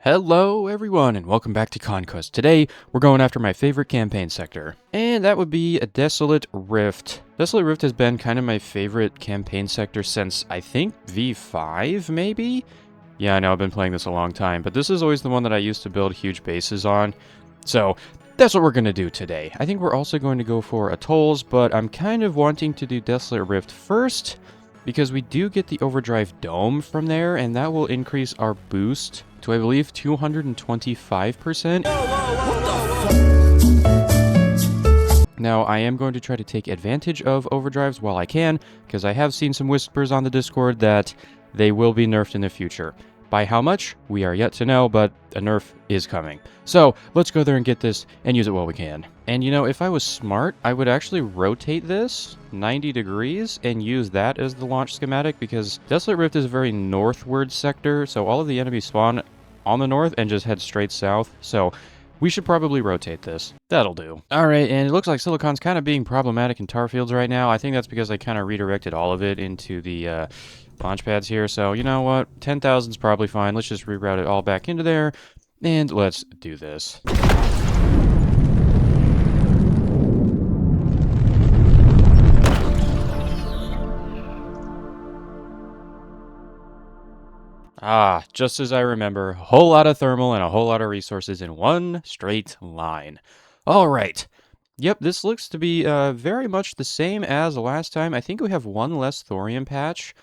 Hello everyone and welcome back to Conquest. Today we're going after my favorite campaign sector, and that would be a Desolate Rift. Desolate Rift has been kind of my favorite campaign sector since I think V5 maybe? Yeah, I know I've been playing this a long time, but this is always the one that I used to build huge bases on. So that's what we're going to do today. I think we're also going to go for Atolls, but I'm kind of wanting to do Desolate Rift first because we do get the Overdrive Dome from there, and that will increase our boost to, I believe, 225%. Now, I am going to try to take advantage of overdrives while I can, because I have seen some whispers on the Discord that they will be nerfed in the future. By how much? We are yet to know, but a nerf is coming. So, let's go there and get this and use it while we can. And you know, if I was smart, I would actually rotate this 90 degrees and use that as the launch schematic, because Desolate Rift is a very northward sector, so all of the enemies spawn on the north and just head straight south. So, we should probably rotate this. That'll do. Alright, and it looks like Silicon's kind of being problematic in tar fields right now. I think that's because I kind of redirected all of it into the launch pads here. So, you know what? 10,000 is probably fine. Let's just reroute it all back into there, and let's do this. Ah, just as I remember, a whole lot of thermal and a whole lot of resources in one straight line. All right. Yep, this looks to be very much the same as last time. I think we have one less thorium patch.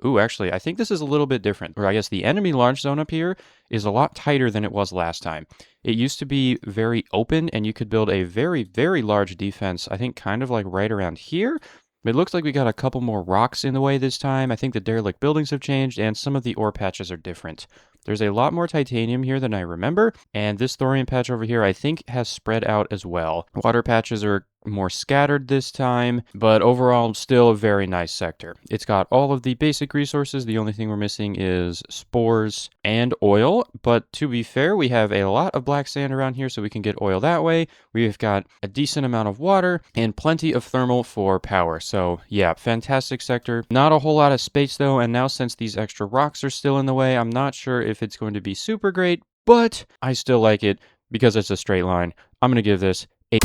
Ooh, actually, I think this is a little bit different. Or I guess the enemy launch zone up here is a lot tighter than it was last time. It used to be very open, and you could build a very, very large defense, I think kind of like right around here. It looks like we got a couple more rocks in the way this time. I think the derelict buildings have changed, and some of the ore patches are different. There's a lot more titanium here than I remember, and this thorium patch over here I think has spread out as well. Water patches are more scattered this time, but overall still a very nice sector. It's got all of the basic resources. The only thing we're missing is spores and oil, but to be fair, we have a lot of black sand around here, so we can get oil that way. We've got a decent amount of water and plenty of thermal for power. So yeah, fantastic sector. Not a whole lot of space though, and now since these extra rocks are still in the way, I'm not sure if it's going to be super great, but I still like it because it's a straight line. I'm going to give this a...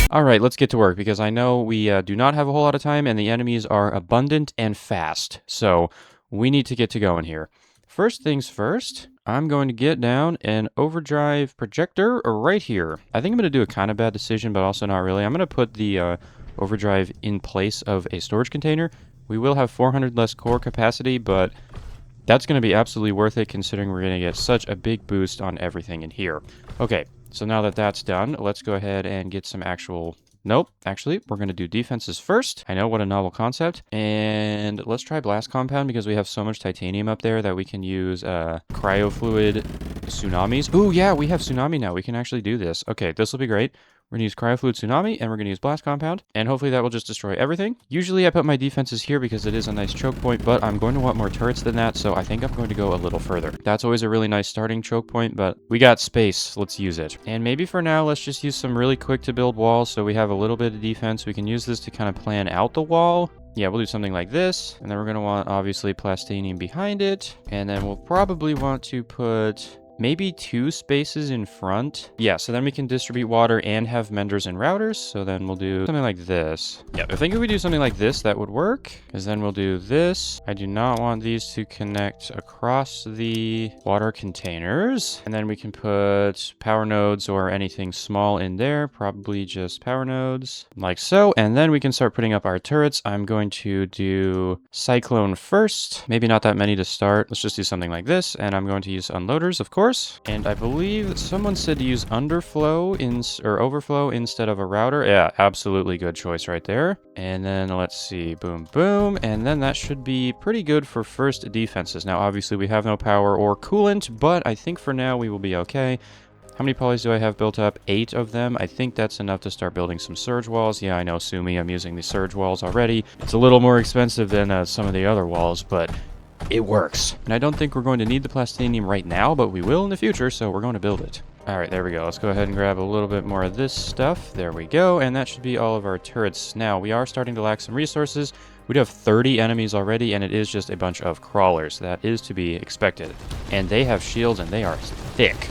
Alright, let's get to work, because I know we do not have a whole lot of time, and the enemies are abundant and fast, so we need to get to going here. First things first, I'm going to get down an overdrive projector right here. I think I'm going to do a kind of bad decision, but also not really. I'm going to put the overdrive in place of a storage container. We will have 400 less core capacity, but that's going to be absolutely worth it, considering we're going to get such a big boost on everything in here. Okay. So now that that's done, let's go ahead and get some actual... Nope, actually, we're going to do defenses first. I know, what a novel concept. And let's try Blast Compound, because we have so much titanium up there that we can use cryofluid tsunamis. Ooh, yeah, we have tsunami now. We can actually do this. Okay, this will be great. We're going to use cryofluid tsunami, and we're going to use Blast Compound, and hopefully that will just destroy everything. Usually I put my defenses here because it is a nice choke point, but I'm going to want more turrets than that, so I think I'm going to go a little further. That's always a really nice starting choke point, but we got space. Let's use it. And maybe for now, let's just use some really quick to build walls so we have a little bit of defense. We can use this to kind of plan out the wall. Yeah, we'll do something like this, and then we're going to want, obviously, plastinium behind it, and then we'll probably want to put... maybe 2 spaces in front. Yeah, so then we can distribute water and have menders and routers. So then we'll do something like this. Yeah, I think if we do something like this, that would work. Because then we'll do this. I do not want these to connect across the water containers. And then we can put power nodes or anything small in there. Probably just power nodes, like so. And then we can start putting up our turrets. I'm going to do Cyclone first. Maybe not that many to start. Let's just do something like this. And I'm going to use unloaders, of course. And I believe someone said to use underflow or overflow instead of a router. Yeah, absolutely good choice right there. And then let's see, boom, boom. And then that should be pretty good for first defenses. Now, obviously we have no power or coolant, but I think for now we will be okay. How many polys do I have built up? 8 of them. I think that's enough to start building some surge walls. Yeah, I know, sue me, I'm using the surge walls already. It's a little more expensive than some of the other walls, but it works. And I don't think we're going to need the plastinium right now, but we will in the future, so we're going to build it. All right, there we go. Let's go ahead and grab a little bit more of this stuff. There we go, and that should be all of our turrets. Now, we are starting to lack some resources. We do have 30 enemies already, and it is just a bunch of crawlers. That is to be expected. And they have shields, and they are thick.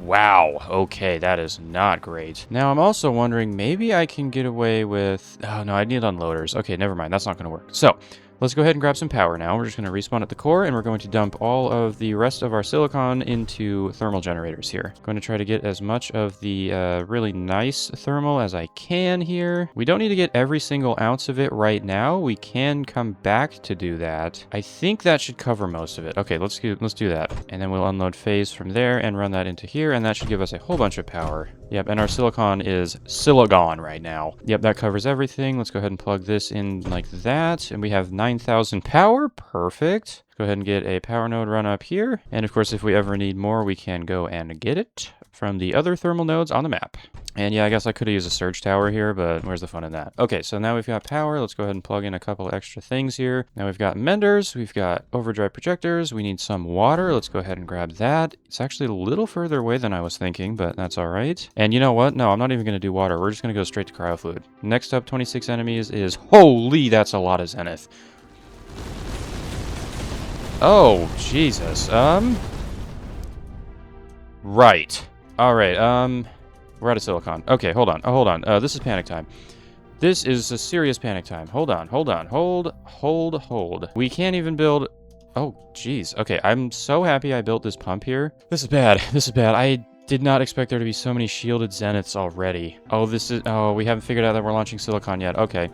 Wow, okay, that is not great. Now, I'm also wondering, maybe I can get away with... Oh, no, I need unloaders. Okay, never mind, that's not going to work. So, let's go ahead and grab some power now. We're just going to respawn at the core, and we're going to dump all of the rest of our silicon into thermal generators here. Going to try to get as much of the really nice thermal as I can here. We don't need to get every single ounce of it right now. We can come back to do that. I think that should cover most of it. Okay, let's do that. And then we'll unload phase from there and run that into here, and that should give us a whole bunch of power. Yep, and our silicon is silicon right now. Yep, that covers everything. Let's go ahead and plug this in like that, and we have 9,000 power. Perfect. Go ahead and get a power node run up here. And of course, if we ever need more, we can go and get it from the other thermal nodes on the map. And yeah, I guess I could have used a surge tower here, but where's the fun in that? Okay, so now we've got power. Let's go ahead and plug in a couple extra things here. Now we've got menders, we've got overdrive projectors, we need some water. Let's go ahead and grab that. It's actually a little further away than I was thinking, but that's all right. And you know what? No, I'm not even going to do water. We're just going to go straight to cryo fluid. Next up, 26 enemies is... Holy, that's a lot of zenith. Oh, Jesus. Right. All right, we're out of silicon. Okay, hold on. Oh, hold on. This is panic time. This is a serious panic time. Hold on. Hold. We can't even build... Oh, jeez. Okay, I'm so happy I built this pump here. This is bad. I did not expect there to be so many shielded zeniths already. Oh, Oh, we haven't figured out that we're launching silicon yet. Okay.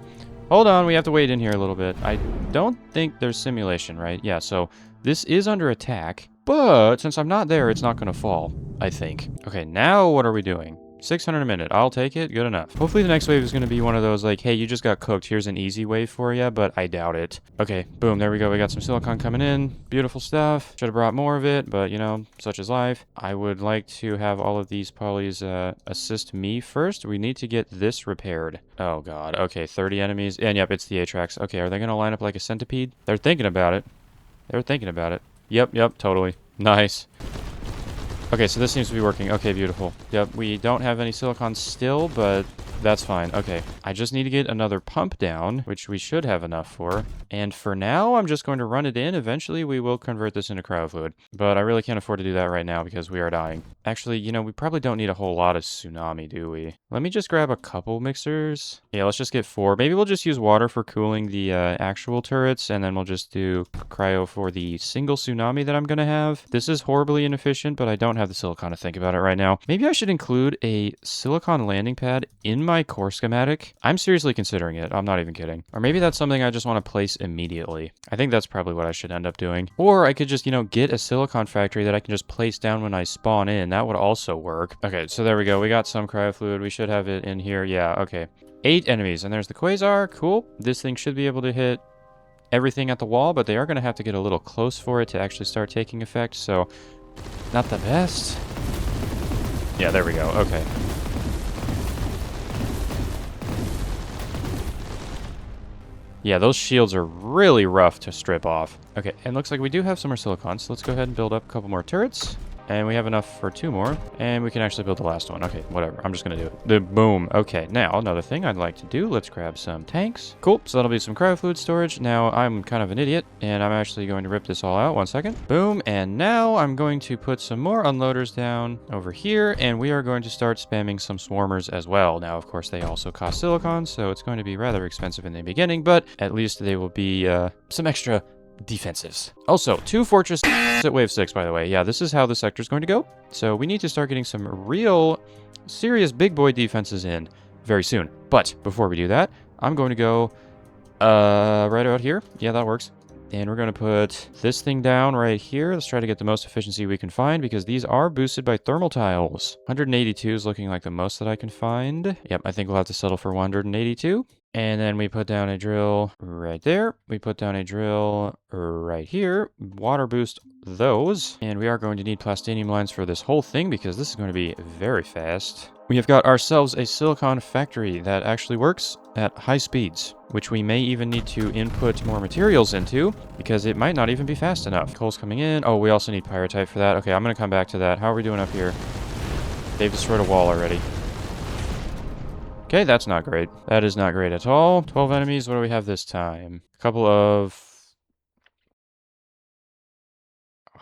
Hold on, we have to wait in here a little bit. I don't think there's simulation, right? Yeah, so this is under attack, but since I'm not there, it's not going to fall, I think. Okay, now what are we doing? 600 a minute. I'll take it. Good enough. Hopefully the next wave is going to be one of those like, hey, you just got cooked. Here's an easy wave for you, but I doubt it. Okay, boom. There we go. We got some silicon coming in. Beautiful stuff. Should have brought more of it, but you know, such is life. I would like to have all of these polys assist me first. We need to get this repaired. Oh, God. Okay, 30 enemies. And yep, it's the Atrax. Okay, are they going to line up like a centipede? They're thinking about it. Yep, totally. Nice. Okay, so this seems to be working. Okay, beautiful. Yep, we don't have any silicon still, but that's fine. Okay, I just need to get another pump down, which we should have enough for. And for now, I'm just going to run it in. Eventually, we will convert this into cryo fluid. But I really can't afford to do that right now because we are dying. Actually, you know, we probably don't need a whole lot of tsunami, do we? Let me just grab a couple mixers. Yeah, let's just get 4. Maybe we'll just use water for cooling the actual turrets, and then we'll just do cryo for the single tsunami that I'm going to have. This is horribly inefficient, but I don't have the silicon to think about it right now. Maybe I should include a silicon landing pad in my core schematic. I'm seriously considering it. I'm not even kidding. Or maybe that's something I just want to place immediately. I think that's probably what I should end up doing. Or I could just, you know, get a silicon factory that I can just place down when I spawn in. That would also work. Okay, so there we go. We got some cryo fluid. We should have it in here. Yeah, okay. 8 enemies, and there's the quasar. Cool. This thing should be able to hit everything at the wall, but they are going to have to get a little close for it to actually start taking effect, so not the best. Yeah, there we go. Okay. Yeah, those shields are really rough to strip off. Okay, and looks like we do have some more silicon, so let's go ahead and build up a couple more turrets. And we have enough for 2 more. And we can actually build the last one. Okay, whatever. I'm just going to do it. Boom. Okay, now another thing I'd like to do. Let's grab some tanks. Cool. So that'll be some cryo fluid storage. Now I'm kind of an idiot, and I'm actually going to rip this all out. 1 second. Boom. And now I'm going to put some more unloaders down over here, and we are going to start spamming some swarmers as well. Now, of course, they also cost silicon, so it's going to be rather expensive in the beginning, but at least they will be some extra defensives. Also, 2 fortress at wave 6, by the way. Yeah, this is how the sector is going to go. So we need to start getting some real serious big boy defenses in very soon. But before we do that, I'm going to go right about here. Yeah, that works. And we're going to put this thing down right here. Let's try to get the most efficiency we can find because these are boosted by thermal tiles. 182 is looking like the most that I can find. Yep, I think we'll have to settle for 182. And then we put down a drill right there. We put down a drill right here. Water boost those. And we are going to need plastinium lines for this whole thing because this is going to be very fast. We have got ourselves a silicon factory that actually works at high speeds, which we may even need to input more materials into because it might not even be fast enough. Coal's coming in. Oh, we also need pyrite for that. Okay, I'm going to come back to that. How are we doing up here? They've destroyed a wall already. Okay, that's not great. That is not great at all. 12 enemies. What do we have this time? A couple of...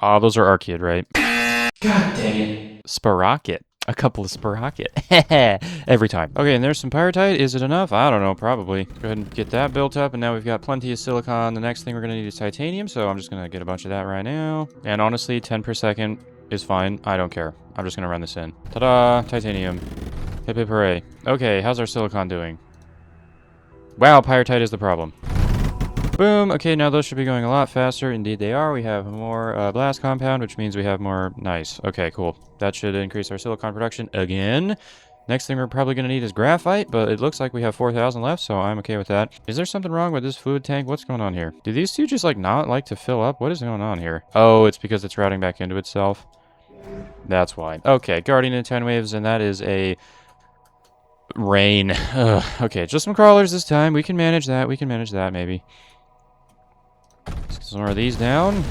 Oh, those are Archaeid, right? God dang it. Sprocket. A couple of Sprocket. Every time. Okay, and there's some Pyrite. Is it enough? I don't know, probably. Go ahead and get that built up, and now we've got plenty of silicon. The next thing we're going to need is titanium, so I'm just going to get a bunch of that right now. And honestly, 10 per second is fine. I don't care. I'm just going to run this in. Ta-da! Titanium. Hip hip hooray. Okay, how's our silicon doing? Wow, Pyrite is the problem. Boom. Okay, now those should be going a lot faster. Indeed they are. We have more blast compound, which means we have more... Nice. Okay, cool. That should increase our silicon production again. Next thing we're probably going to need is graphite, but it looks like we have 4,000 left, so I'm okay with that. Is there something wrong with this fluid tank? What's going on here? Do these two just, like, not like to fill up? What is going on here? Oh, it's because it's routing back into itself. That's why. Okay, Guardian in 10 waves, and that is a... rain. Ugh. Okay, just some crawlers this time. We can manage that. We can manage that, maybe. Let's get some more of these down.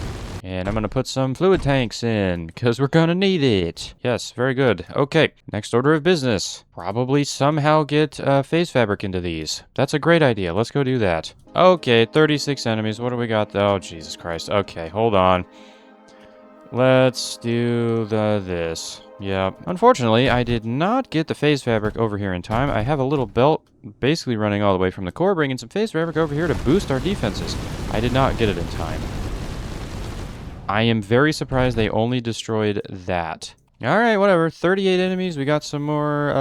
And I'm going to put some fluid tanks in, because we're going to need it. Yes, very good. Okay, next order of business. Probably somehow get phase fabric into these. That's a great idea. Let's go do that. Okay, 36 enemies. What do we got? Oh, Jesus Christ. Okay, hold on. Let's do this. Yeah. Unfortunately, I did not get the phase fabric over here in time. I have a little belt basically running all the way from the core, bringing some phase fabric over here to boost our defenses. I did not get it in time. I am very surprised they only destroyed that. Alright, whatever. 38 enemies. We got some more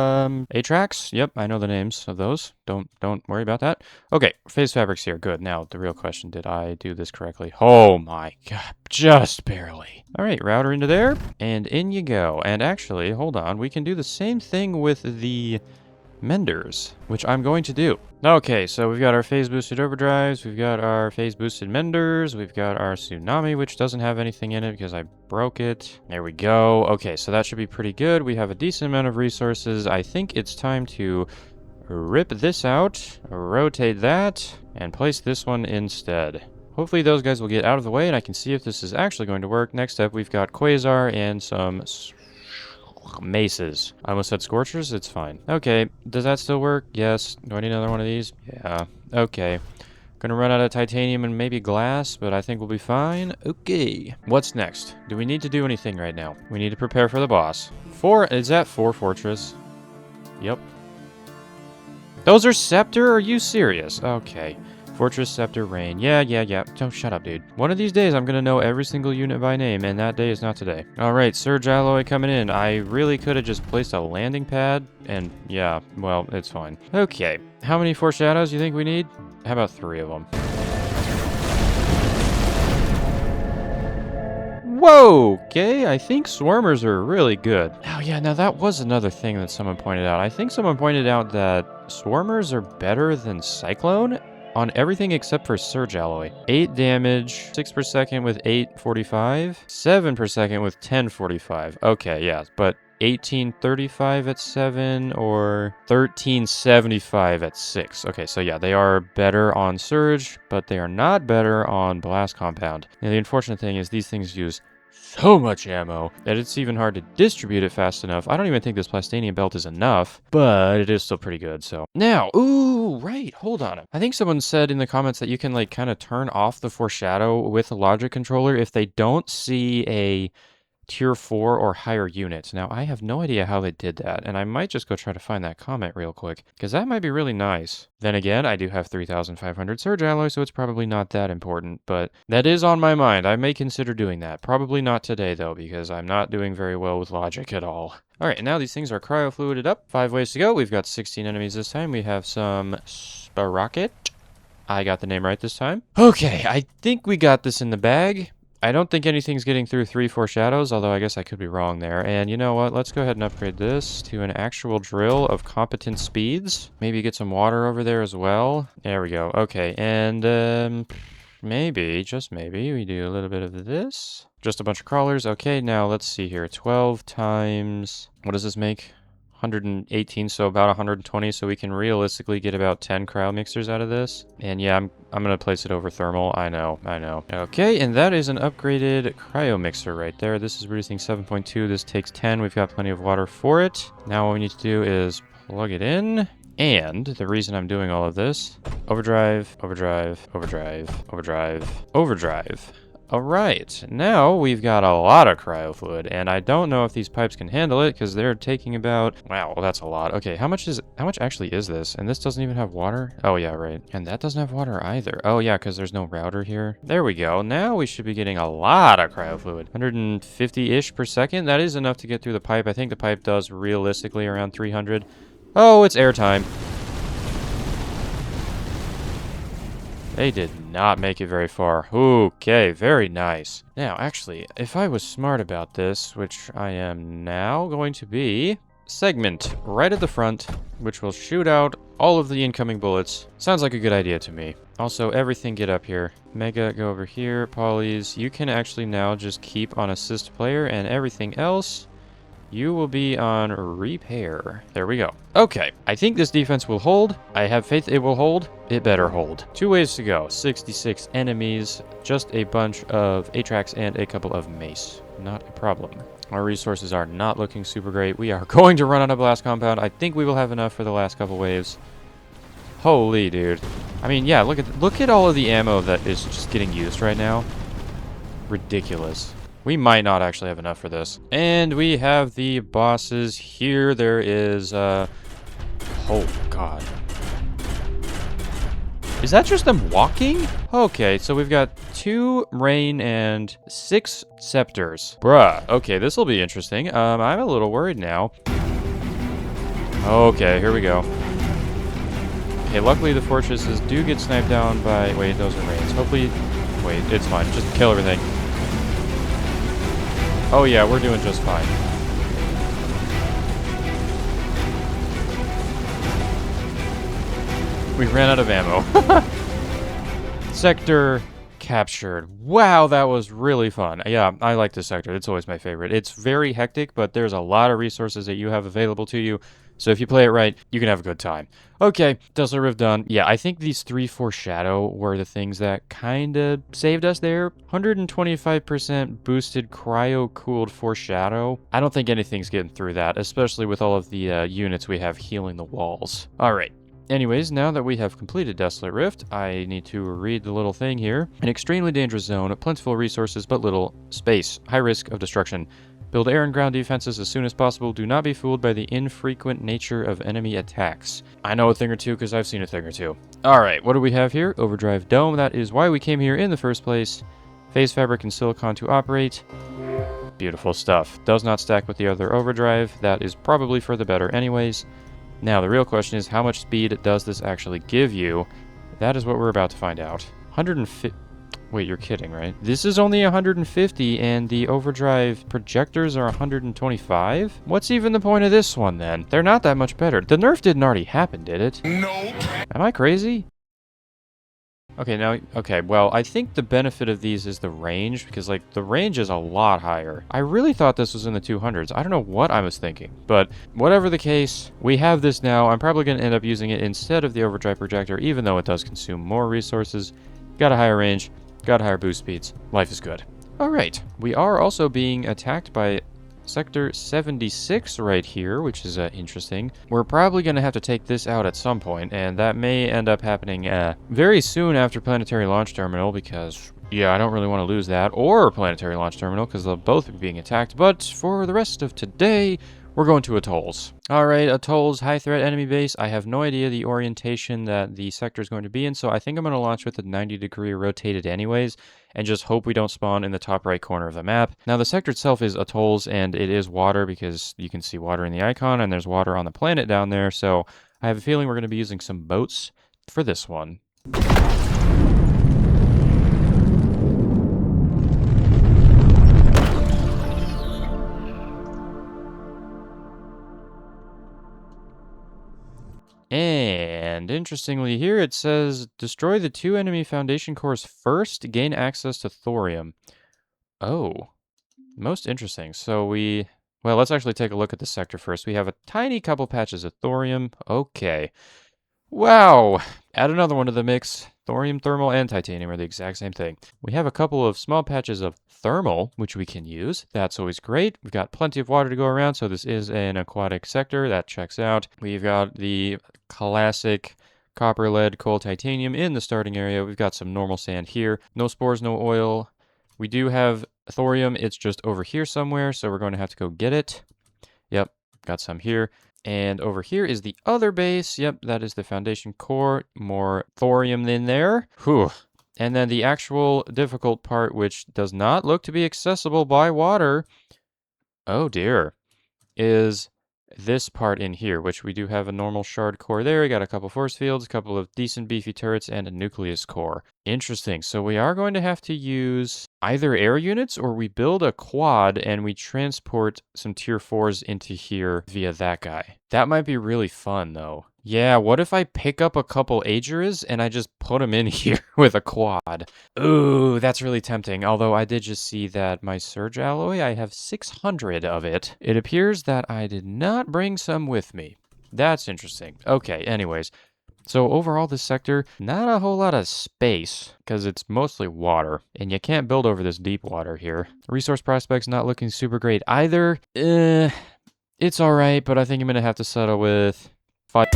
Atrax. Yep, I know the names of those. Don't worry about that. Okay, phase fabric's here. Good. Now, the real question, did I do this correctly? Oh my god, just barely. Alright, router into there, and in you go. And actually, hold on, we can do the same thing with the menders, which I'm going to do. Okay, so we've got our phase boosted overdrives, we've got our phase boosted menders, we've got our tsunami, which doesn't have anything in it because I broke it. There we go. Okay, so that should be pretty good. We have a decent amount of resources. I think it's time to rip this out, rotate that, and place this one instead. Hopefully those guys will get out of the way and I can see if this is actually going to work. Next up, we've got Quasar and some maces. I almost said Scorchers. It's fine. Okay, does that still work? Yes. Do I need another one of these? Yeah. Okay. Gonna run out of titanium and maybe glass, but I think we'll be fine. Okay. What's next? Do we need to do anything right now? We need to prepare for the boss. Is that 4 fortress? Yep. Those are scepter? Are you serious? Okay. Fortress, Scepter, Rain. Yeah. Don't shut up, dude. One of these days, I'm gonna know every single unit by name, and that day is not today. Alright, Surge Alloy coming in. I really could have just placed a landing pad, and yeah, well, it's fine. Okay, how many foreshadows do you think we need? How about 3 of them? Whoa! Okay, I think swarmers are really good. Oh yeah, now that was another thing that someone pointed out. I think someone pointed out that swarmers are better than Cyclone on everything except for Surge Alloy. 8 damage, 6 per second with 845, 7 per second with 1045. Okay, yeah, but 1835 at 7 or 1375 at 6. Okay, so yeah, they are better on Surge, but they are not better on Blast Compound. Now, the unfortunate thing is these things use so much ammo that it's even hard to distribute it fast enough. I don't even think this Plastanium belt is enough, but it is still pretty good, so. Now, ooh, right, hold on. I think someone said in the comments that you can, like, kind of turn off the foreshadow with a logic controller if they don't see a tier 4 or higher units. Now, I have no idea how they did that, and I might just go try to find that comment real quick, because that might be really nice. Then again, I do have 3,500 Surge Alloy, so it's probably not that important, but that is on my mind. I may consider doing that. Probably not today, though, because I'm not doing very well with logic at all. Alright, and now these things are cryo-fluided up. 5 ways to go. We've got 16 enemies this time. We have some Sprocket. I got the name right this time. Okay, I think we got this in the bag. I don't think anything's getting through 3 foreshadows, although I guess I could be wrong there. And you know what? Let's go ahead and upgrade this to an actual drill of competent speeds. Maybe get some water over there as well. There we go. Okay, and maybe, just maybe, we do a little bit of this. Just a bunch of crawlers. Okay, now let's see here. 12 times... What does this make? 118, so about 120, so we can realistically get about 10 cryo mixers out of this. And yeah, I'm gonna place it over thermal. I know. Okay, and that is an upgraded cryo mixer right there. This is producing 7.2. This takes 10. We've got plenty of water for it. Now what we need to do is plug it in. And the reason I'm doing all of this, overdrive, overdrive, overdrive, overdrive, overdrive. All right, now we've got a lot of cryo fluid, and I don't know if these pipes can handle it because they're taking about, wow, well, that's a lot. Okay, how much actually is this? And this doesn't even have water? Oh yeah, right. And that doesn't have water either. Oh yeah, because there's no router here. There we go. Now we should be getting a lot of cryo fluid. 150-ish per second. That is enough to get through the pipe. I think the pipe does realistically around 300. Oh, it's airtime. They did not make it very far. Okay, very nice. Now, actually, if I was smart about this, which I am now going to be, segment right at the front, which will shoot out all of the incoming bullets. Sounds like a good idea to me. Also, everything get up here. Mega, go over here. Polys, you can actually now just keep on assist player, and everything else, you will be on repair. There we go. Okay, I think this defense will hold. I have faith it will hold. It better hold. 2 ways to go. 66 enemies, just a bunch of Atrax and a couple of mace. Not a problem. Our resources are not looking super great. We are going to run out of blast compound. I think we will have enough for the last couple waves. Holy dude. I mean, yeah, look at all of the ammo that is just getting used right now. Ridiculous. We might not actually have enough for this. And we have the bosses here. There is, oh, God. Is that just them walking? Okay, so we've got 2 rain and 6 scepters. Bruh. Okay, this will be interesting. I'm a little worried now. Okay, here we go. Okay, luckily the fortresses do get sniped down by... Wait, those are rains. Hopefully... Wait, it's fine. Just kill everything. Oh yeah, we're doing just fine. We ran out of ammo. Sector captured. Wow, that was really fun. Yeah, I like this sector. It's always my favorite. It's very hectic, but there's a lot of resources that you have available to you. So if you play it right, you can have a good time. Okay, Desolate Rift done. Yeah, I think these 3 foreshadow were the things that kind of saved us there. 125% boosted cryo-cooled foreshadow. I don't think anything's getting through that, especially with all of the units we have healing the walls. All right. Anyways, now that we have completed Desolate Rift, I need to read the little thing here. An extremely dangerous zone, plentiful resources, but little space. High risk of destruction. Build air and ground defenses as soon as possible. Do not be fooled by the infrequent nature of enemy attacks. I know a thing or two because I've seen a thing or two. Alright, what do we have here? Overdrive Dome. That is why we came here in the first place. Phase fabric and silicon to operate. Beautiful stuff. Does not stack with the other overdrive. That is probably for the better anyways. Now, the real question is, how much speed does this actually give you? That is what we're about to find out. 150... Wait, you're kidding, right? This is only 150, and the overdrive projectors are 125? What's even the point of this one, then? They're not that much better. The nerf didn't already happen, did it? Nope. Am I crazy? Okay, now, okay, well, I think the benefit of these is the range, because, like, the range is a lot higher. I really thought this was in the 200s. I don't know what I was thinking, but whatever the case, we have this now. I'm probably going to end up using it instead of the overdrive projector, even though it does consume more resources. Got a higher range, got higher boost speeds. Life is good. All right, we are also being attacked by Sector 76 right here, which is interesting. We're probably going to have to take this out at some point, and that may end up happening very soon after Planetary Launch Terminal, because, yeah, I don't really want to lose that, or Planetary Launch Terminal, because they'll both be being attacked. But for the rest of today, we're going to Atolls. Alright, Atolls, high threat enemy base. I have no idea the orientation that the sector is going to be in, so I think I'm going to launch with a 90-degree rotated anyways, and just hope we don't spawn in the top right corner of the map. Now, the sector itself is Atolls, and it is water because you can see water in the icon, and there's water on the planet down there, so I have a feeling we're going to be using some boats for this one. And interestingly here it says, destroy the 2 enemy foundation cores first, gain access to thorium. Oh, most interesting. So well, let's actually take a look at the sector first. We have a tiny couple patches of thorium. Okay. Wow. Add another one to the mix. Thorium, thermal, and titanium are the exact same thing. We have a couple of small patches of thermal, which we can use. That's always great. We've got plenty of water to go around, so this is an aquatic sector. That checks out. We've got the classic copper, lead, coal, titanium in the starting area. We've got some normal sand here. No spores, no oil. We do have thorium. It's just over here somewhere, so we're going to have to go get it. Yep, got some here. And over here is the other base. Yep, that is the foundation core. More thorium in there. Whew. And then the actual difficult part, which does not look to be accessible by water, oh dear, is this part in here, which we do have a normal shard core there. We got a couple force fields, a couple of decent beefy turrets, and a nucleus core. Interesting. So we are going to have to use either air units or we build a quad and we transport some tier 4s into here via that guy. That might be really fun though. Yeah, what if I pick up a couple Aegis and I just put them in here with a quad? Ooh, that's really tempting. Although I did just see that my Surge Alloy, I have 600 of it. It appears that I did not bring some with me. That's interesting. Okay, anyways. So overall, this sector, not a whole lot of space because it's mostly water. And you can't build over this deep water here. Resource prospects not looking super great either. It's all right, but I think I'm going to have to settle with 5.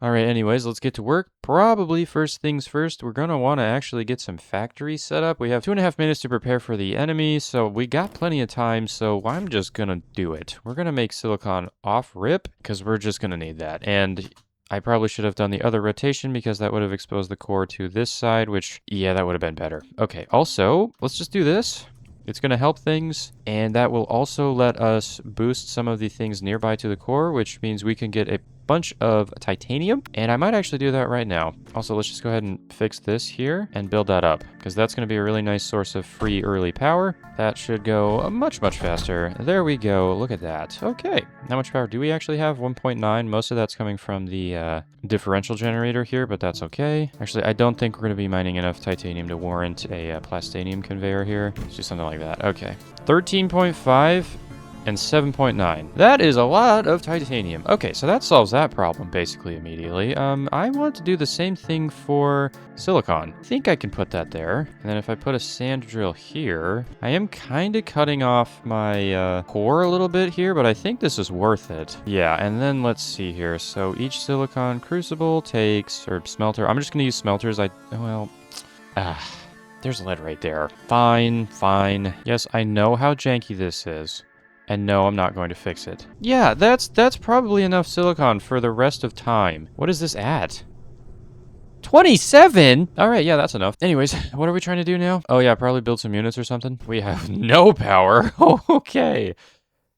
All right, anyways, let's get to work. Probably first things first, we're going to want to actually get some factories set up. We have 2.5 minutes to prepare for the enemy, so we got plenty of time, so I'm just going to do it. We're going to make silicon off rip because we're just going to need that. And I probably should have done the other rotation because that would have exposed the core to this side, which, yeah, that would have been better. Okay, also, let's just do this. It's going to help things, and that will also let us boost some of the things nearby to the core, which means we can get a bunch of titanium, and I might actually do that right now. Also, let's just go ahead and fix this here and build that up, because that's going to be a really nice source of free early power. That should go much, much faster. There we go. Look at that. Okay. How much power do we actually have? 1.9. Most of that's coming from the differential generator here, but that's okay. Actually, I don't think we're going to be mining enough titanium to warrant a plastanium conveyor here. Let's do something like that. Okay. 13.5 and 7.9. That is a lot of titanium. Okay, so that solves that problem basically immediately. I want to do the same thing for silicon. I think I can put that there. And then if I put a sand drill here, I am kind of cutting off my core a little bit here, but I think this is worth it. Yeah, and then let's see here. So each silicon crucible takes, or smelter, I'm just going to use smelters. There's lead right there. Fine, fine. Yes, I know how janky this is. And no, I'm not going to fix it. Yeah, that's probably enough silicon for the rest of time. What is this at? 27? All right, yeah, that's enough. Anyways, what are we trying to do now? Oh yeah, probably build some units or something. We have no power. Okay.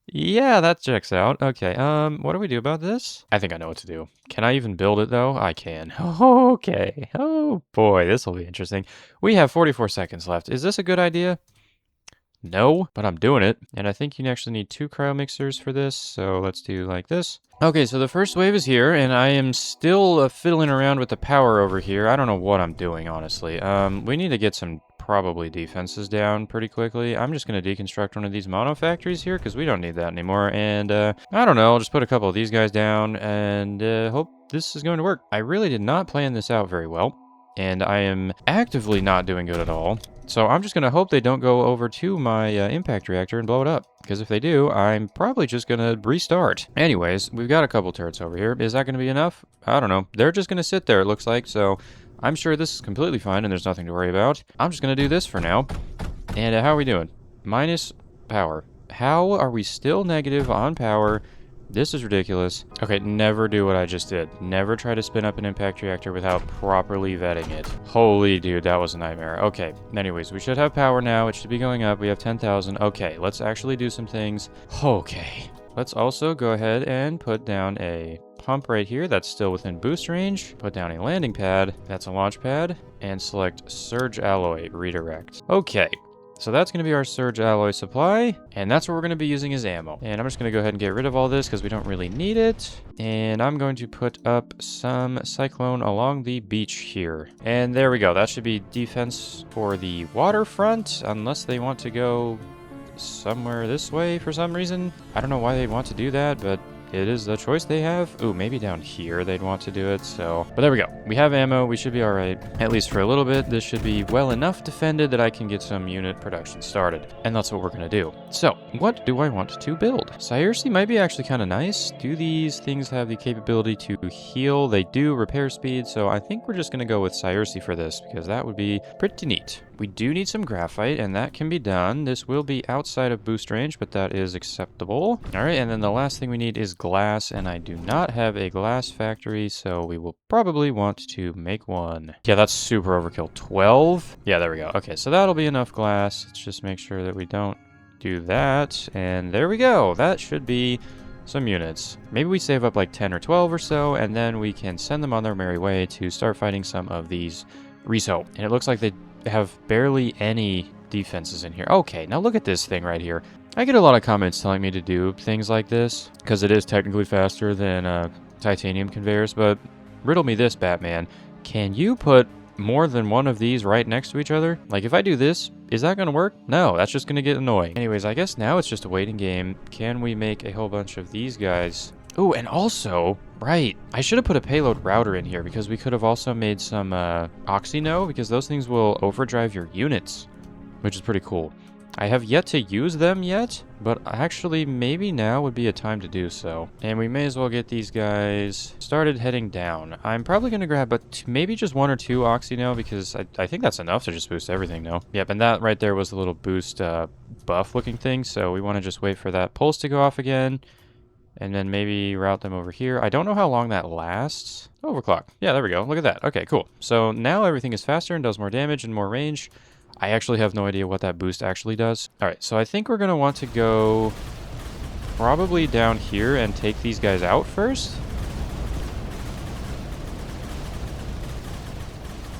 Yeah, that checks out. Okay, what do we do about this? I think I know what to do. Can I even build it though? I can. Okay. Oh boy, this will be interesting. We have 44 seconds left. Is this a good idea? No, but I'm doing it. And I think you actually need 2 cryo mixers for this. So let's do like this. Okay, so the first wave is here, and I am still fiddling around with the power over here. I don't know what I'm doing, honestly. We need to get some probably defenses down pretty quickly. I'm just going to deconstruct one of these mono factories here because we don't need that anymore. And I don't know, I'll just put a couple of these guys down and hope this is going to work. I really did not plan this out very well, and I am actively not doing good at all. So I'm just going to hope they don't go over to my impact reactor and blow it up. Because if they do, I'm probably just going to restart. Anyways, we've got a couple turrets over here. Is that going to be enough? I don't know. They're just going to sit there, it looks like. So I'm sure this is completely fine and there's nothing to worry about. I'm just going to do this for now. And how are we doing? Minus power. How are we still negative on power? This is ridiculous. Okay, never do what I just did. Never try to spin up an impact reactor without properly vetting it. Holy dude, that was a nightmare. Okay, anyways, we should have power now. It should be going up. We have 10,000. Okay, let's actually do some things. Okay, let's also go ahead and put down a pump right here. That's still within boost range. Put down a landing pad. That's a launch pad. And select Surge Alloy Redirect. Okay. So that's going to be our Surge Alloy supply, and that's what we're going to be using as ammo. And I'm just going to go ahead and get rid of all this because we don't really need it. And I'm going to put up some Cyclone along the beach here. And there we go. That should be defense for the waterfront, unless they want to go somewhere this way for some reason. I don't know why they'd want to do that, but it is the choice they have. Ooh, maybe down here they'd want to do it, so... But there we go. We have ammo. We should be all right, at least for a little bit. This should be well enough defended that I can get some unit production started, and that's what we're going to do. So, what do I want to build? Seirsi might be actually kind of nice. Do these things have the capability to heal? They do. Repair speed, so I think we're just going to go with Seirsi for this, because that would be pretty neat. We do need some graphite, and that can be done. This will be outside of boost range, but that is acceptable. All right, and then the last thing we need is glass, and I do not have a glass factory, so we will probably want to make one. Yeah, that's super overkill. 12? Yeah, there we go. Okay, so that'll be enough glass. Let's just make sure that we don't do that, and there we go. That should be some units. Maybe we save up like 10 or 12 or so, and then we can send them on their merry way to start fighting some of these Riso. And it looks like they have barely any defenses in here. Okay, now look at this thing right here. I get a lot of comments telling me to do things like this, because it is technically faster than titanium conveyors, but riddle me this, Batman. Can you put more than one of these right next to each other? Like, if I do this, is that going to work? No, that's just going to get annoying. Anyways, I guess now it's just a waiting game. Can we make a whole bunch of these guys? Oh, and also, right, I should have put a payload router in here because we could have also made some Oxyno, because those things will overdrive your units, which is pretty cool. I have yet to use them yet, but actually maybe now would be a time to do so. And we may as well get these guys started heading down. I'm probably going to grab maybe just 1 or 2 Oxyno, because I think that's enough to just boost everything, no? Yep, and that right there was the little boost buff looking thing, so we want to just wait for that pulse to go off again. And then maybe route them over here. I don't know how long that lasts. Overclock. Yeah, there we go. Look at that. Okay, cool. So now everything is faster and does more damage and more range. I actually have no idea what that boost actually does. All right, so I think we're going to want to go probably down here and take these guys out first.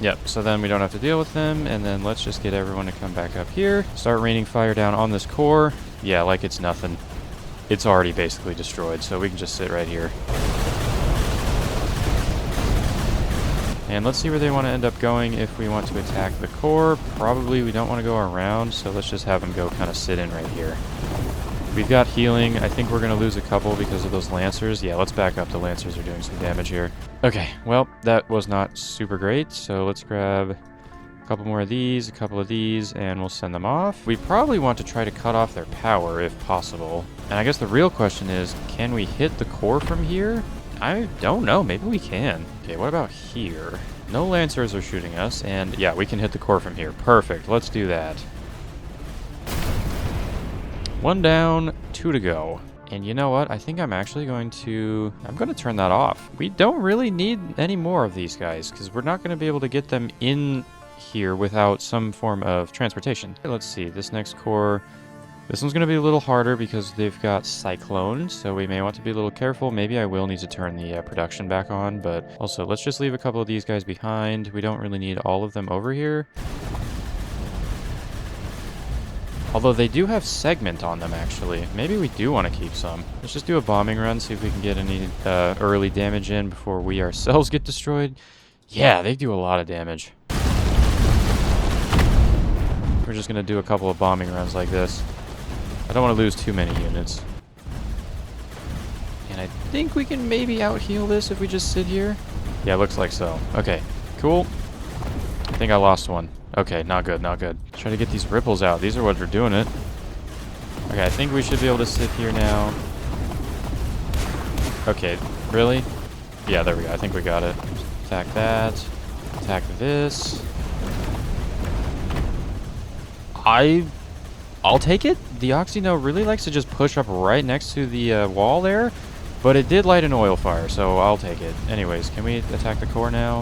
Yep, so then we don't have to deal with them. And then let's just get everyone to come back up here. Start raining fire down on this core. Yeah, like it's nothing. It's already basically destroyed, so we can just sit right here. And let's see where they want to end up going if we want to attack the core. Probably we don't want to go around, so let's just have them go kind of sit in right here. We've got healing. I think we're going to lose a couple because of those Lancers. Yeah, let's back up. The Lancers are doing some damage here. Okay, well, that was not super great, so let's grab a couple more of these, a couple of these, and we'll send them off. We probably want to try to cut off their power if possible. And I guess the real question is, can we hit the core from here? I don't know. Maybe we can. Okay, what about here? No Lancers are shooting us, and yeah, we can hit the core from here. Perfect. Let's do that. 1 down, 2 to go. And you know what? I think I'm actually going to turn that off. We don't really need any more of these guys, because we're not going to be able to get them in here without some form of transportation. Let's see, this next core, this one's going to be a little harder because they've got Cyclone, so we may want to be a little careful. Maybe I will need to turn the production back on, but also let's just leave a couple of these guys behind. We don't really need all of them over here. Although they do have segment on them, actually. Maybe we do want to keep some. Let's just do a bombing run, see if we can get any early damage in before we ourselves get destroyed. Yeah, they do a lot of damage. We're just going to do a couple of bombing runs like this. I don't want to lose too many units. And I think we can maybe out-heal this if we just sit here. Yeah, looks like so. Okay, cool. I think I lost one. Okay, not good, not good. Try to get these ripples out. These are what are doing it. Okay, I think we should be able to sit here now. Okay, really? Yeah, there we go. I think we got it. Attack that. Attack this. I'll take it. The Oxyno really likes to just push up right next to the wall there, but it did light an oil fire, so I'll take it. Anyways, can we attack the core now?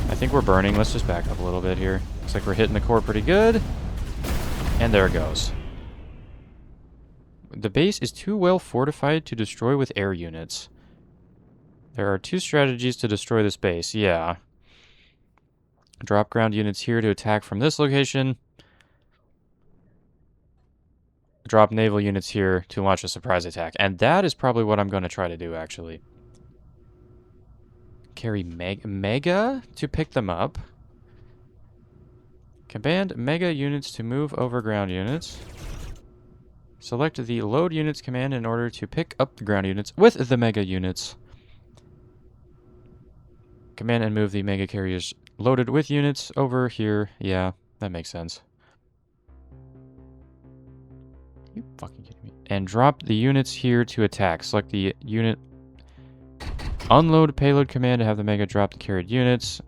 I think we're burning. Let's just back up a little bit here. Looks like we're hitting the core pretty good. And there it goes. The base is too well fortified to destroy with air units. There are 2 strategies to destroy this base. Yeah. Drop ground units here to attack from this location. Drop naval units here to launch a surprise attack. And that is probably what I'm going to try to do, actually. Carry Mega to pick them up. Command Mega units to move over ground units. Select the load units command in order to pick up the ground units with the mega units. Command and move the mega carriers loaded with units over here. Yeah, that makes sense. You fucking kidding me? And drop the units here to attack. Select the unit unload payload command to have the mega drop the carried units.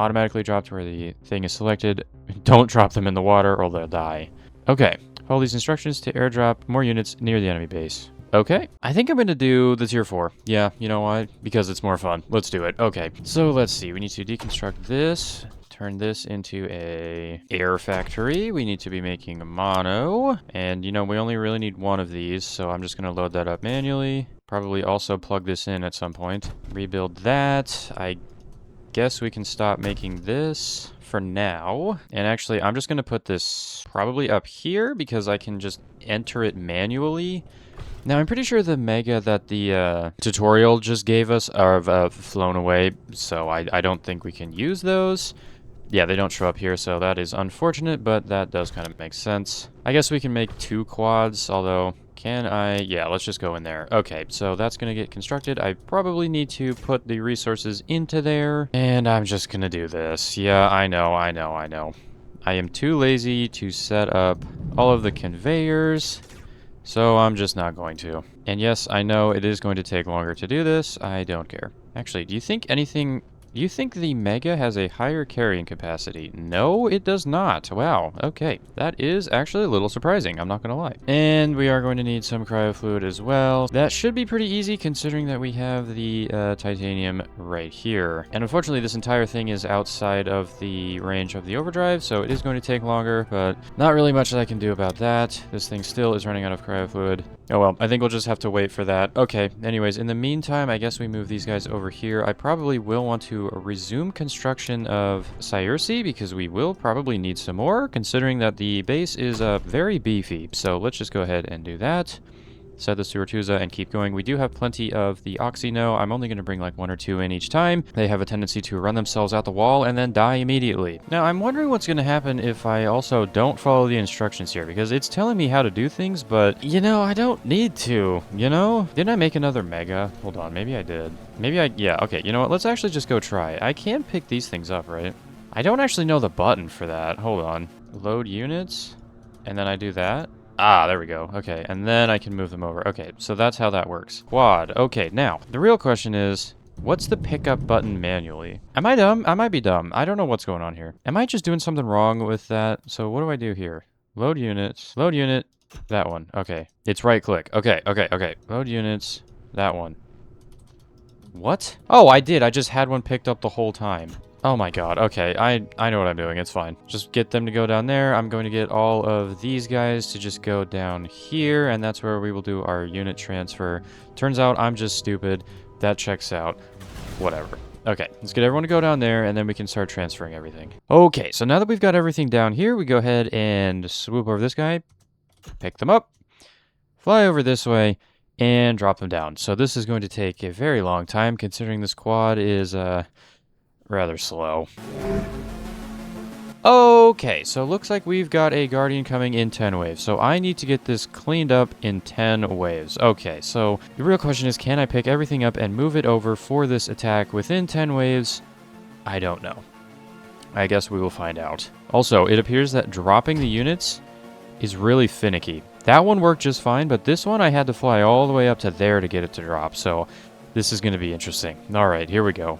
Automatically drop to where the thing is selected. Don't drop them in the water or they'll die. Okay. Follow these instructions to airdrop more units near the enemy base. Okay. I think I'm going to do the tier 4. Yeah, you know why? Because it's more fun. Let's do it. Okay. So let's see. We need to deconstruct this. Turn this into a air factory. We need to be making a mono. And, you know, we only really need one of these. So I'm just going to load that up manually. Probably also plug this in at some point. Rebuild that. I guess we can stop making this for now. And actually, I'm just going to put this probably up here because I can just enter it manually. Now, I'm pretty sure the mega that the tutorial just gave us are flown away, so I don't think we can use those. Yeah, they don't show up here, so that is unfortunate, but that does kind of make sense. I guess we can make 2 quads, although... Can I? Yeah, let's just go in there. Okay, so that's going to get constructed. I probably need to put the resources into there. And I'm just going to do this. Yeah, I know. I am too lazy to set up all of the conveyors. So I'm just not going to. And yes, I know it is going to take longer to do this. I don't care. Actually, do you think the Mega has a higher carrying capacity? No, it does not. Wow, okay. That is actually a little surprising, I'm not gonna lie. And we are going to need some cryo fluid as well. That should be pretty easy considering that we have the titanium right here. And unfortunately, this entire thing is outside of the range of the overdrive, so it is going to take longer, but not really much that I can do about that. This thing still is running out of cryo fluid. Oh well, I think we'll just have to wait for that. Okay, anyways, in the meantime, I guess we move these guys over here. I probably will want to resume construction of Circe because we will probably need some more, considering that the base is very beefy. So let's just go ahead and do that. Set this to Artusa and keep going. We do have plenty of the Oxyno. I'm only going to bring like 1 or 2 in each time. They have a tendency to run themselves out the wall and then die immediately. Now, I'm wondering what's going to happen if I also don't follow the instructions here, because it's telling me how to do things, but, you know, I don't need to, you know? Didn't I make another Mega? Hold on, maybe I did. Yeah, okay, you know what? Let's actually just go try. I can pick these things up, right? I don't actually know the button for that. Hold on. Load units, and then I do that. Ah, there we go. Okay, and then I can move them over. Okay, so that's how that works. Quad. Okay, now, the real question is, what's the pickup button manually? Am I dumb? I might be dumb. I don't know what's going on here. Am I just doing something wrong with that? So what do I do here? Load units. Load unit. That one. Okay. It's right click. Okay. Load units. That one. What? Oh, I did. I just had one picked up the whole time. Oh my god, okay, I know what I'm doing, it's fine. Just get them to go down there. I'm going to get all of these guys to just go down here, and that's where we will do our unit transfer. Turns out I'm just stupid. That checks out. Whatever. Okay, let's get everyone to go down there, and then we can start transferring everything. Okay, so now that we've got everything down here, we go ahead and swoop over this guy, pick them up, fly over this way, and drop them down. So this is going to take a very long time, considering this quad is, rather slow. Okay, so it looks like we've got a Guardian coming in 10 waves. So I need to get this cleaned up in 10 waves. Okay, so the real question is, can I pick everything up and move it over for this attack within 10 waves? I don't know. I guess we will find out. Also, it appears that dropping the units is really finicky. That one worked just fine, but this one I had to fly all the way up to there to get it to drop. So this is going to be interesting. All right, here we go.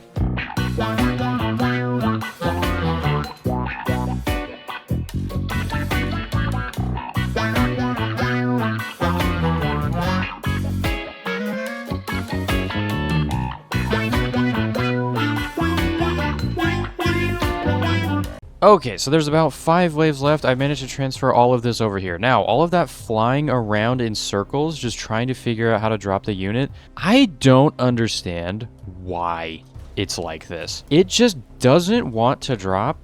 Okay, so there's about 5 waves left. I managed to transfer all of this over here. Now, all of that flying around in circles, just trying to figure out how to drop the unit, I don't understand why it's like this. It just doesn't want to drop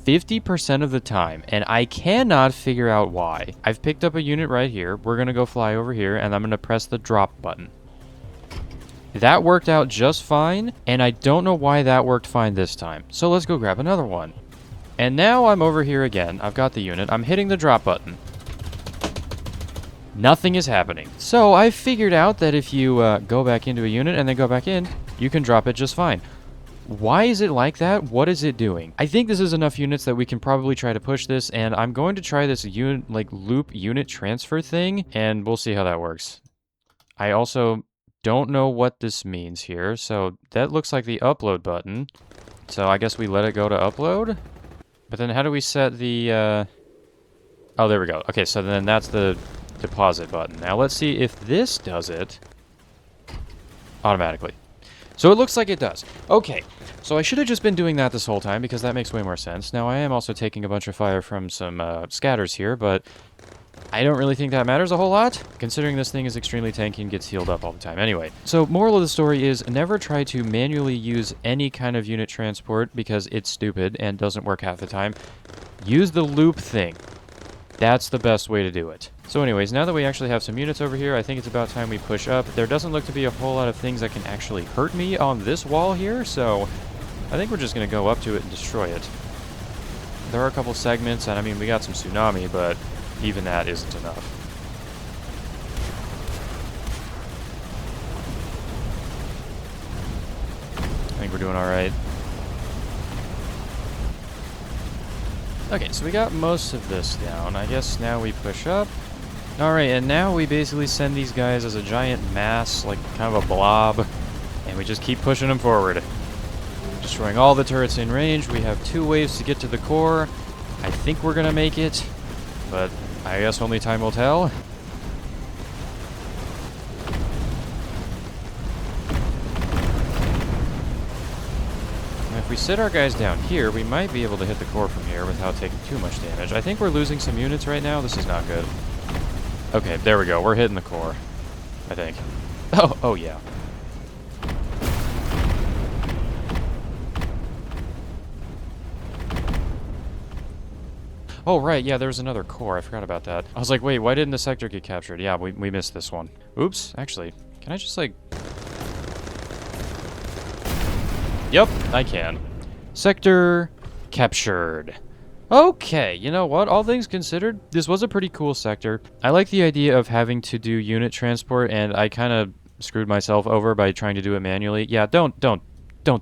50% of the time, and I cannot figure out why. I've picked up a unit right here. We're going to go fly over here, and I'm going to press the drop button. That worked out just fine, and I don't know why that worked fine this time. So let's go grab another one. And now I'm over here again. I've got the unit. I'm hitting the drop button. Nothing is happening. So I figured out that if you go back into a unit and then go back in, you can drop it just fine. Why is it like that? What is it doing? I think this is enough units that we can probably try to push this, and I'm going to try this loop unit transfer thing, and we'll see how that works. I also don't know what this means here, so that looks like the upload button. So I guess we let it go to upload? But then how do we set the, Oh, there we go. Okay, so then that's the deposit button. Now let's see if this does it automatically. So it looks like it does. Okay, so I should have just been doing that this whole time because that makes way more sense. Now I am also taking a bunch of fire from some scatters here, but I don't really think that matters a whole lot, considering this thing is extremely tanky and gets healed up all the time. Anyway, so moral of the story is never try to manually use any kind of unit transport because it's stupid and doesn't work half the time. Use the loop thing. That's the best way to do it. So anyways, now that we actually have some units over here, I think it's about time we push up. There doesn't look to be a whole lot of things that can actually hurt me on this wall here, so I think we're just going to go up to it and destroy it. There are a couple segments, and I mean, we got some tsunami, but even that isn't enough. I think we're doing all right. Okay, so we got most of this down. I guess now we push up. Alright, and now we basically send these guys as a giant mass, like kind of a blob, and we just keep pushing them forward. Destroying all the turrets in range. We have 2 waves to get to the core. I think we're gonna make it, but I guess only time will tell. If we sit our guys down here, we might be able to hit the core from here without taking too much damage. I think we're losing some units right now. This is not good. Okay, there we go. We're hitting the core, I think. Oh yeah. Oh, right, yeah, there was another core. I forgot about that. I was like, wait, why didn't the sector get captured? Yeah, we missed this one. Oops, actually, can I just, like... Yep, I can. Sector captured. Okay, you know what? All things considered, this was a pretty cool sector. I like the idea of having to do unit transport, and I kind of screwed myself over by trying to do it manually. Yeah, don't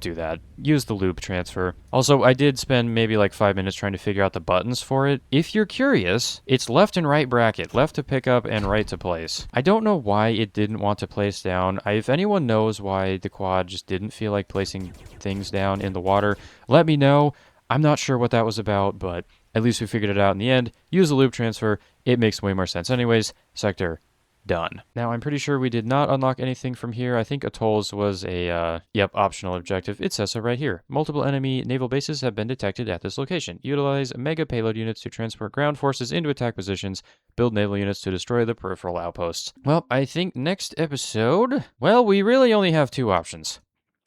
do that. Use the loop transfer. Also, I did spend maybe like 5 minutes trying to figure out the buttons for it. If you're curious, it's left and right bracket, left to pick up and right to place. I don't know why it didn't want to place down. If anyone knows why the quad just didn't feel like placing things down in the water, let me know. I'm not sure what that was about, but at least we figured it out in the end. Use the loop transfer. It makes way more sense. Anyways, sector done. Now, I'm pretty sure we did not unlock anything from here. I think Atolls was a, optional objective. It says so right here. Multiple enemy naval bases have been detected at this location. Utilize mega payload units to transport ground forces into attack positions. Build naval units to destroy the peripheral outposts. Well, I think next episode, well, we really only have 2 options.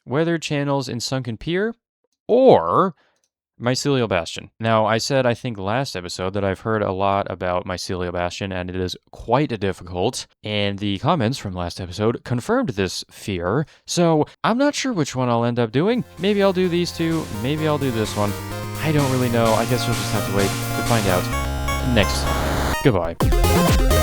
Weathered channels in Sunken Pier, or Mycelial Bastion. Now, I said, I think last episode, that I've heard a lot about Mycelial Bastion, and it is quite difficult, and the comments from last episode confirmed this fear, so I'm not sure which one I'll end up doing. Maybe I'll do these 2, maybe I'll do this one. I don't really know. I guess we'll just have to wait to find out next time. Goodbye.